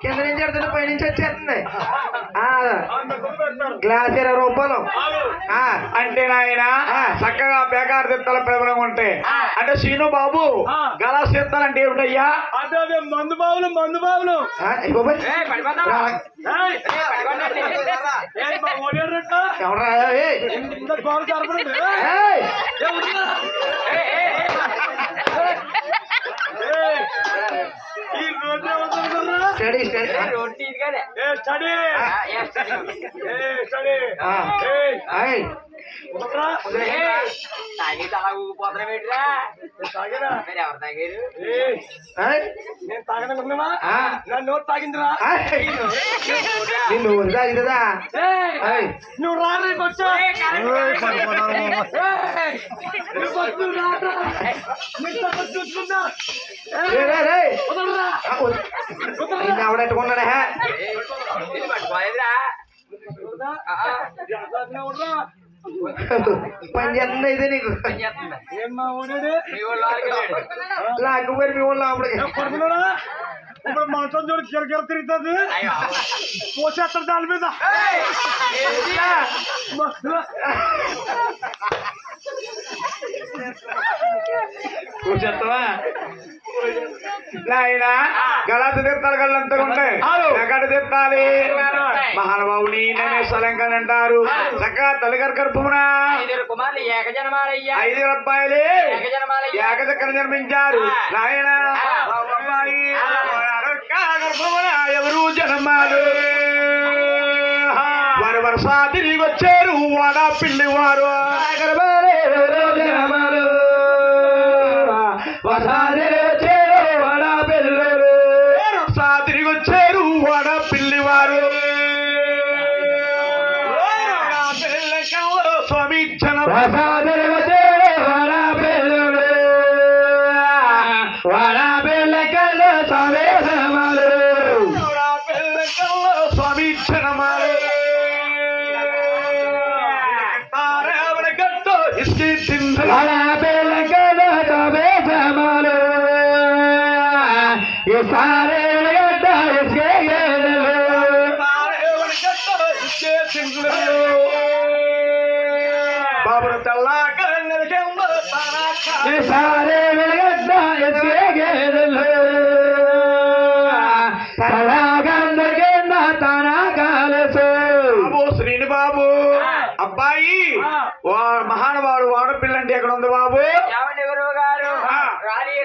కింద నుంచి ఎడుతుంది పై నుంచి వచ్చేస్తుంది గ్లాస్ 20 రూపాయలు అంటే నాయన చక్కగా బేకారు తిత్తాల ప్రబలంగా ఉంటాయి అంటే సీను బాబు గలాస్ తిత్తాలంటే ఏమిటయ్యా అదే అదే మందు బావులు ఎవరా గోడ జరపడండి ఈ రోడ్డు స్టడీ స్టడీ రోడ్డు ఇదిగానే స్టడీ తాగి తలా ఊగిపోతారా పెట్టరా మీరు ఎవరు తాగారు నేను తాగనుకున్నావా నా నోట్ తాగిందిరా నిన్ను తాగిదా నువ్వు రారే వచ్చా చూసుకున్నా ఎవడెట్టుకున్నాడా పట్టుకోలేదురా పని చేస్తుంది అయితే నీకు ఏమ్మా ఓడాడు మీ వాళ్ళు ఆడుకోలేడు లాక్కుపోయి మీ వాళ్ళు అప్పటికి పడుకున్నాడా ఇప్పుడు మనసం చూడు కిరకిర తిరుగుతుంది పోసేస్తాడు దాని మీద కూర్చేస్తావా నాయన గలాత తీర్థాలు గళ్ళంతా ఉంటాయి ఎక్కడ తీర్థాలి మహానుభావుని నేనే సలంకని అంటారు చక్కగా తల్లిగారి గర్భమున 5 కుమారులు ఏకజనమాలయ్యా 5 అబ్బాయిలే ఏకచక్కన జన్మించారు నాయన గర్భమున ఎవరు జన్మాలు వారు వరుస తిరిగి వచ్చారు వాడ పిల్లి వారు తిరిగి వచ్చారు వాడ పిల్లివారు స్వామి స్వామి క్షణమాలు గట్టు ఇస్తే బాబు తెల్లాక శ్రీని బాబు అబ్బాయి మహానుభావుడు వాడపిల్ల అంటే ఎక్కడ ఉంది బాబు ఏమండి గురువు గారు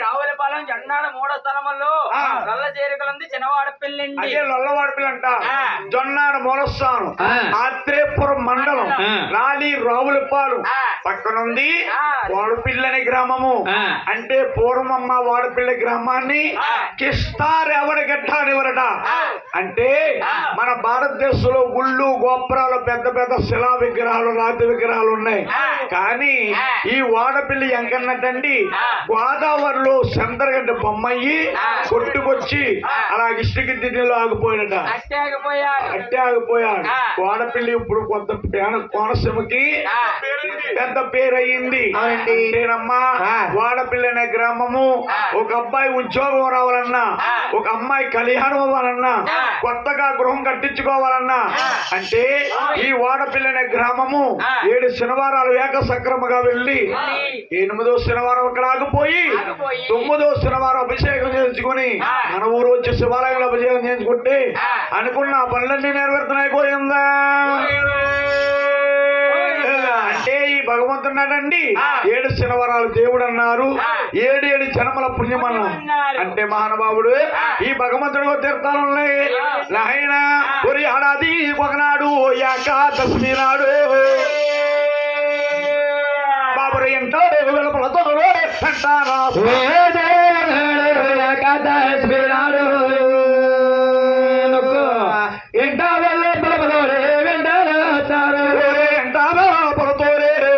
రావులపాలెం జొన్నాడు 3వ స్థలములో నల్ల చేరుకలుంది చిన్నవాడ పిల్లండి అదే లొల్లవాడపిల్ల అంట జొన్నాడు మూలస్థానం ఆత్రేపురం మండలం రాలి రావులపాలెం పక్కనుంది వాడపిల్లని గ్రామము అంటే పూర్వమ్మ వాడపిల్ల గ్రామాన్ని కిస్తారెవడగట్ట అనేవరట అంటే మన భారతదేశంలో గుళ్ళు గోపురాలు పెద్ద పెద్ద శిలా విగ్రహాలు రాతి విగ్రహాలు ఉన్నాయి కానీ ఈ వాడపిల్లి ఎంకన్నట్టండి గోదావరిలో చంద్రగడ్డ బొమ్మయ్యి కొట్టుకొచ్చి అలా ఇష్టగిద్దిలో ఆగిపోయాడట అట్టే ఆగిపోయాడు వాడపిల్లి ఇప్పుడు కొంత కోనసీమకి పెద్ద పేరు అయ్యింది అంటేనమ్మా వాడపిల్లి అనే గ్రామము ఒక అబ్బాయి ఉద్యోగం రావాలన్నా ఒక అమ్మాయి కళ్యాణం అవ్వాలన్నా కొత్తగా గృహం కట్టించుకోవాలన్నా అంటే ఈ వాడపిల్లి అనే గ్రామము 7 శనివారాలు ఏక సక్రమంగా వెళ్ళి 8వ శనివారం అక్కడ ఆగిపోయి 9వ శనివారం అభిషేకం చేయించుకొని మన ఊరు వచ్చి శివాలయంలో అభిషేకం చేయించుకుంటే అనుకున్న పనులన్నీ నెరవేరుతున్నాయి పోయిందా అంటే ఈ భగవంతున్నాడండి 7 శనివారాలు దేవుడు అన్నారు 7 జన్మల పుణ్యం అన్నారు అంటే మహానుభావుడు ఈ భగవంతుడు తీర్థాలున్నాయి నాయన ఒరి ఏడాది ఒకనాడు ఏకాదశమి నాడు బాబురు ఎంతో వెలుపలతో అంటారా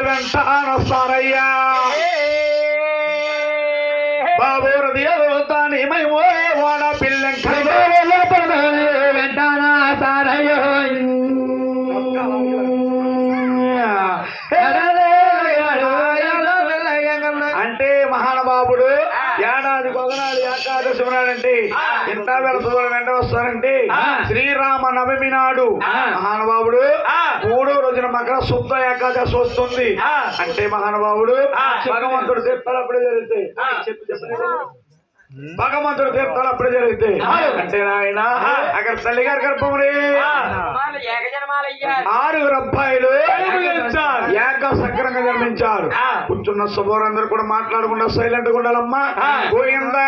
వెంటానొస్తారయ్యా బాబు హృదయాన్ని మేము వాడ పిల్లంక వెంటానా సారయ్యో అంటే మహానుభావుడు ఏడాదికి ఒకనాడు ఏకాదశి ఉన్నాడంటే ఇంత వెళ్తుందో వెంట వస్తారంటే శ్రీరామ నవమి నాడు మహానుభావుడు 3వ రోజున మకర శుద్ధ ఏకాదశి వస్తుంది అంటే మహానుభావుడు భగవంతుడు తీర్థాలు అప్పుడే జరుగుతాయి భగవంతుడు తీర్థాలు అప్పుడే జరుగుతాయి అంటే ఆయన అక్కడ తల్లి గారి గర్భమునే 6 అబ్బాయిలు ఏక సక్రంగా జన్మించారు కూర్చున్న శుభవారందరూ కూడా మాట్లాడకుండా సైలెంట్ గా ఉండాలమ్మా గోవిందా